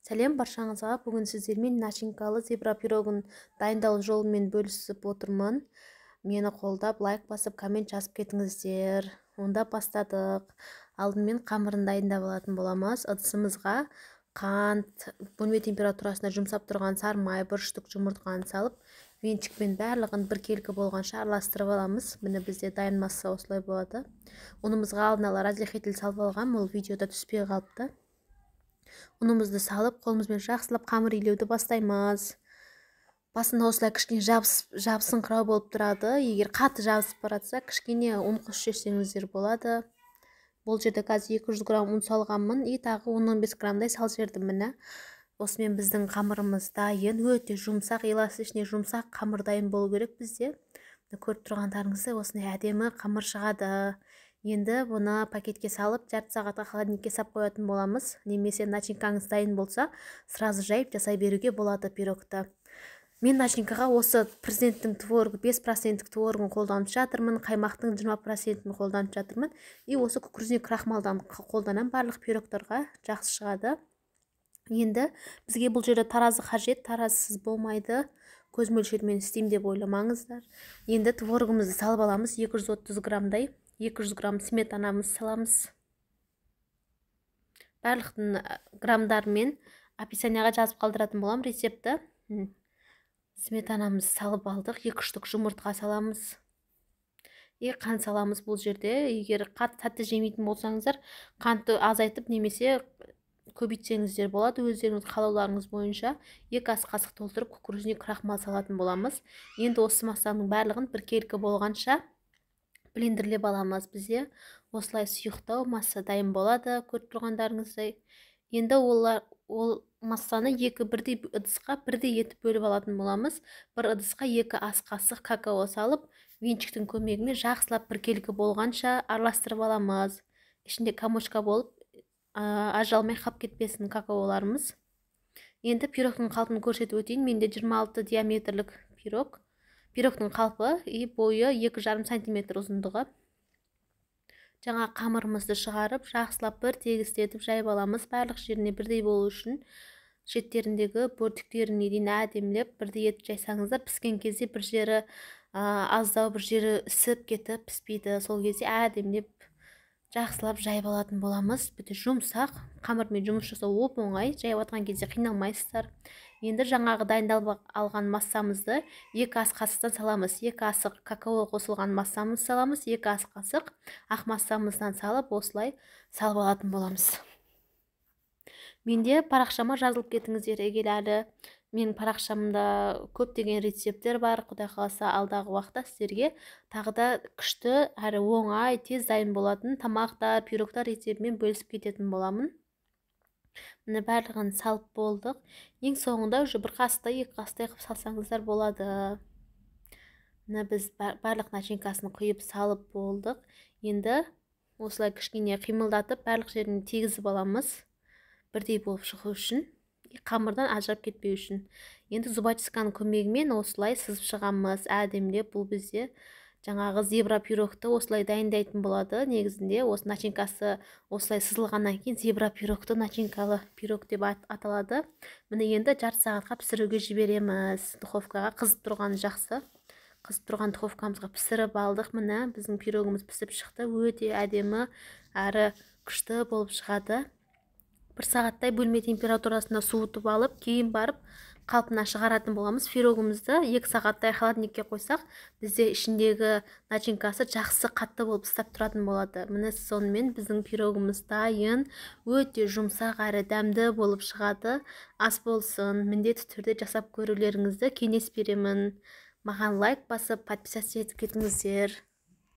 Сәлем баршаңызға. Бүгін сіздермен начинкалы зебра пирогын дайындалу жолымен бөлісіп отырмын. Мені қолдап, лайк басып, коммент жазып кетіңіздер. Онда бастадық. Алдымен қамырын дайындап алатын боламыз. Ыдысымызға қант, бөлме температурасына жұмсап тұрған сары май, бір штук жұмыртқаны салып, венчикпен барлығын бір келкі болғанша араластырып аламыз. Міне бізде дайын масса осылай болады. Ұнымызға алдын ала разрыхитель салып алғам, ол видеода түспей қалыпты. Ұнымызды салып, қолымызбен жақсылап қамыр илеуді бастаймыз. Басында осылай кішкене жабысыңқырау болып тұрады. Егер қатты жабысып баратса, кішкене ұн қосып жіберсеңіздер болады. Бұл жерде қазір 200 грамм ұн салғанмын, тағы 10-15 граммдай сал жібердім міне. Осымен біздің қамырымыз дайын, өте жұмсақ, эластичный жұмсақ қамыр дайын болу керек бізде. Көріп тұрғандарыңыздай осындай әдемі қамыр шығады. Енді бұны пакетке салып, жарты сағатқа холодильникке сап қоятын боламыз. Немесе начинкаңыз дайын болса, сразу жайып жасай беруге болады пирогты. Мен начинкаға осы президенттің творогы 5% творогын қолданып жатырмын, қаймақтың 20%-ін қолданып жатырмын. Осы кукурузник крахмалдан қолданам, барлық пирогтарға жақсы шығады. Енді бізге бұл жерде таразы қажет, таразысыз болмайды. Көз мөлшермен істеймін деп ойламаңыздар. Енді творогымызды салып аламыз, 230 граммдай. 200 грамм сметанамыз саламыз. Барлықтың граммдармен описанияға жазып қалдыратын болам рецепті. Сметанамыз салып алдық, 2 штук жұмыртқа саламыз. Қант саламыз бұл жерде. Егер қатты жемейтін болсаңыздар, қантты азайтып немесе көбейтсеңіздер болады. Өздеріңіз қалауларыңыз бойынша 2 ас қасық толтырып кукурузник крахмал салатын боламыз. Енді осы массаның барлығын бір келкі болғанша блендерлеп аламыз. Бізде осылай сұйықтау масса дайын болады, көріп тұрғандарыңыздай. Енді ол массаны бірдей ыдысқа бірдей етіп бөліп алатын боламыз. Бір ыдысқа 2 ас қасық какао салып, венчиктің көмегімен жақсылап бір келкі болғанша араластырып аламыз. Ішінде комочка болып, ажалмай қап кетпесін какаоларымыз. Енді пирогтың қалпын көрсетіп өтейін. Менде 26 диаметрлік пирог. Пирогтың қалпы бойы 2,5 сантиметр ұзындығы. Жаңа қамырымызды шығарып, жақсылап бір тегістетіп жайып аламыз. Барлық жеріне бірдей болу үшін шеттеріндегі бөртіктеріне дейін әдемілеп бірдей етіп жайсаңыздар, піскен кезде бір жері аздау, бір жері ісіп кетіп піспейді. Сол кезде әдемілеп жақсылап жайып алатын боламыз. Бүті жұмсақ, қамырмен жұмыс жасау оп оңай, жайып атқан кезде қиналмайсыздар. Енді жаңағы дайындалып алған массамызды 2 ас қасықтан саламыз. 2 асық какао қосылған массамыз саламыз, 2 ас қасық ақ массамыздан салып, осылай салып алатын боламыз. Менде парақшама жазылып кетіңіздер, егер әлі менің парақшамда көптеген рецептер бар. Құдай қаласа алдағы уақытта сіздерге тағы да күшті әрі оңай, тез дайын болатын тамақтар, пирогтар рецептімен бөлісіп кететін боламын. Міне барлығын салып болдық. Ең соңында уже бір қасықтай, 2 қасықтай қып салсаңыздар болады. Міне біз барлық начинкасын құйып салып болдық. Енді осылай кішкене қимылдатып, барлық жерін тегізіп аламыз. Бірдей болып шығу үшін, қамырдан ажырап кетпеу үшін. Енді зубочистканың көмегімен осылай сызып шығамыз. Әдемілеп, бұл бізде жаңағы зебра пирогты осылай дайындайтын болады. Негізінде осы начинкасы осылай сызылғаннан кейін зебра пирогты начинкалы пирог деп аталады. Міне енді жарты сағатқа пісіруге жібереміз. Духовкаға қызып тұрғаны жақсы. Қызып тұрған духовкамызға пісіріп алдық. Міне біздің пирогымыз пісіп шықты. Өте әдемі әрі күшті болып шығады. Бір сағаттай бөлме температурасында суытып алып, кейін барып қалпына шығаратын боламыз. Пирогымызды 2 сағаттай холодильникке қойсақ, бізде ішіндегі начинкасы жақсы қатты болып ұстап тұратын болады. Міне сонымен біздің пирогымыз дайын, өте жұмсақ әрі дәмді болып шығады. Ас болсын, міндетті түрде жасап көрулеріңізді кеңес беремін. Маған лайк басып, подписаться етіп кетіңіздер.